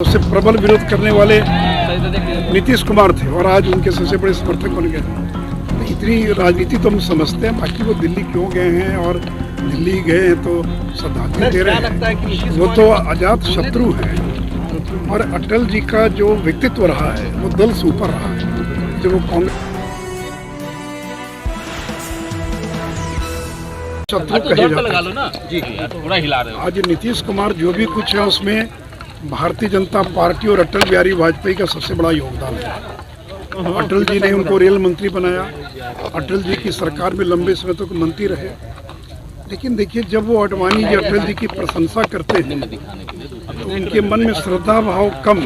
सबसे प्रबल विरोध करने वाले नीतीश कुमार थे और आज उनके सबसे बड़े समर्थक बन गए। तो इतनी राजनीति तो हम समझते हैं, बाकी वो दिल्ली क्यों गए हैं और दिल्ली गए हैं तो श्रद्धांजलि दे रहे हैं। वो तो अजात शत्रु हैं और अटल जी का जो व्यक्तित्व रहा है वो दल से ऊपर रहा है। जब वो कांग्रेस शत्रु कहे जाते हैं, आज नीतीश कुमार जो भी कुछ है उसमें भारतीय जनता पार्टी और अटल बिहारी वाजपेयी का सबसे बड़ा योगदान है। अटल जी ने उनको रेल मंत्री बनाया, अटल जी की सरकार में लंबे समय तक मंत्री रहे। लेकिन देखिए, जब वो आडवाणी जी अटल जी की प्रशंसा करते हैं तो उनके मन में श्रद्धा भाव कम,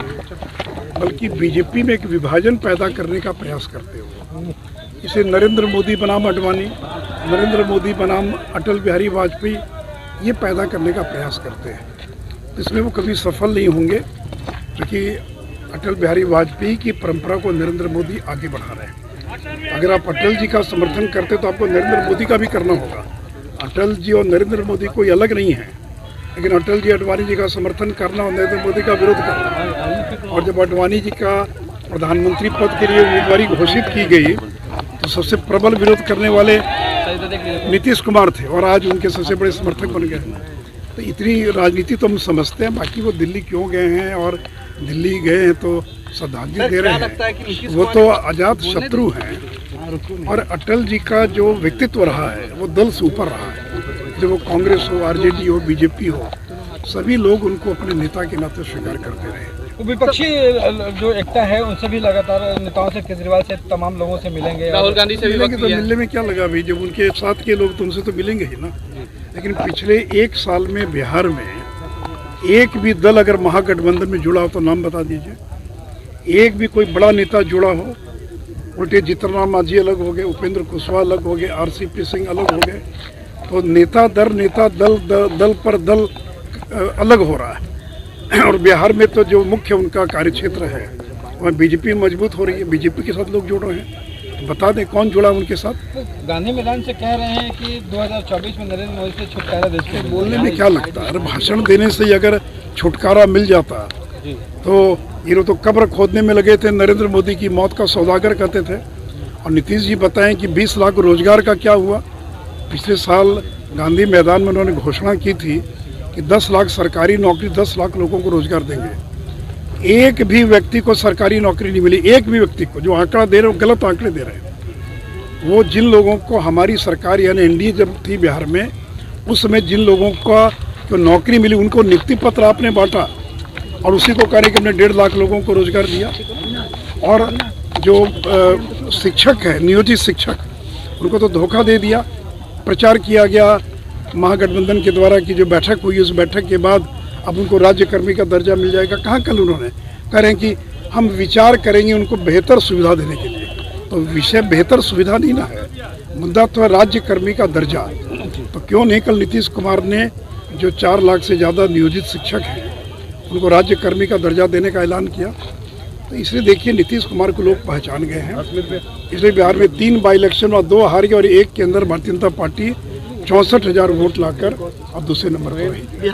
बल्कि बीजेपी में एक विभाजन पैदा करने का प्रयास करते हो। इसे नरेंद्र मोदी बनाम आडवाणी, नरेंद्र मोदी बनाम अटल बिहारी वाजपेयी, ये पैदा करने का प्रयास करते हैं। इसमें वो कभी सफल नहीं होंगे, क्योंकि अटल बिहारी वाजपेयी की परंपरा को नरेंद्र मोदी आगे बढ़ा रहे हैं। अगर आप अटल जी का समर्थन करते तो आपको नरेंद्र मोदी का भी करना होगा। अटल जी और नरेंद्र मोदी कोई अलग नहीं है, लेकिन अटल जी आडवाणी जी का समर्थन करना और नरेंद्र मोदी का विरोध करना। और जब आडवाणी जी का प्रधानमंत्री पद के लिए उम्मीदवारी घोषित की गई तो सबसे प्रबल विरोध करने वाले नीतीश कुमार थे और आज उनके सबसे बड़े समर्थक बन गए। तो इतनी राजनीति तो हम समझते हैं, बाकी वो दिल्ली क्यों गए हैं और दिल्ली गए हैं तो श्रद्धांजलि दे रहे हैं। वो तो अजात शत्रु हैं और अटल जी का जो व्यक्तित्व रहा है वो दल से ऊपर रहा है। जब वो कांग्रेस हो, आरजेडी हो, बीजेपी हो, सभी लोग उनको अपने नेता के नाते स्वीकार करते रहे। विपक्षी जो एकता है उनसे भी लगातार नेताओं से, केजरीवाल से, तमाम लोगों से मिलेंगे, राहुल गांधी से मिलेंगे। तो मिलने में क्या लगा भाई, जब उनके साथ के लोग तो उनसे तो मिलेंगे ही ना। लेकिन पिछले एक साल में बिहार में एक भी दल अगर महागठबंधन में जुड़ा हो तो नाम बता दीजिए। एक भी कोई बड़ा नेता जुड़ा हो। उल्टे जीतनराम मांझी अलग हो गए, उपेंद्र कुशवाहा अलग हो गए, RCP सिंह अलग हो गए। तो नेता दर नेता, दल पर दल अलग हो रहा है। और बिहार में तो जो मुख्य उनका कार्यक्षेत्र है वहाँ बीजेपी मजबूत हो रही है, बीजेपी के साथ लोग जुड़ रहे हैं। बता दें कौन जुड़ा उनके साथ। गांधी मैदान से कह रहे हैं कि 2024 में नरेंद्र मोदी से छुटकारा देश के। बोलने में क्या लगता है, भाषण देने से ही अगर छुटकारा मिल जाता तो ये लोग तो कब्र खोदने में लगे थे। नरेंद्र मोदी की मौत का सौदागर कहते थे। और नीतीश जी बताएं कि 20 लाख रोजगार का क्या हुआ। पिछले साल गांधी मैदान में उन्होंने घोषणा की थी कि 10 लाख सरकारी नौकरी, 10 लाख लोगों को रोजगार देंगे। एक भी व्यक्ति को सरकारी नौकरी नहीं मिली, एक भी व्यक्ति को। जो आंकड़ा दे रहे हैं गलत आंकड़े दे रहे हैं। वो जिन लोगों को हमारी सरकार यानी एनडीए जब थी बिहार में, उस समय जिन लोगों को नौकरी मिली उनको नियुक्ति पत्र आपने बांटा और उसी को कहने कि हमने 1.5 लाख लोगों को रोजगार दिया। और जो शिक्षक है, नियोजित शिक्षक, उनको तो धोखा दे दिया। प्रचार किया गया महागठबंधन के द्वारा कि जो बैठक हुई उस बैठक के बाद अब उनको राज्यकर्मी का दर्जा मिल जाएगा। कहाँ कल उन्होंने कह रहे हैं कि हम विचार करेंगे उनको बेहतर सुविधा देने के लिए। तो विषय बेहतर सुविधा नहीं ना है, मुद्दा तो है राज्यकर्मी का दर्जा। तो क्यों नहीं कल नीतीश कुमार ने जो 4 लाख से ज़्यादा नियोजित शिक्षक हैं उनको राज्यकर्मी का दर्जा देने का ऐलान किया। तो इसलिए देखिए, नीतीश कुमार को लोग पहचान गए हैं। इसलिए बिहार में 3 बाई इलेक्शन और 2 हार गए और 1 के अंदर भारतीय जनता पार्टी 64,000 वोट लाकर अब दूसरे नंबर पर रही।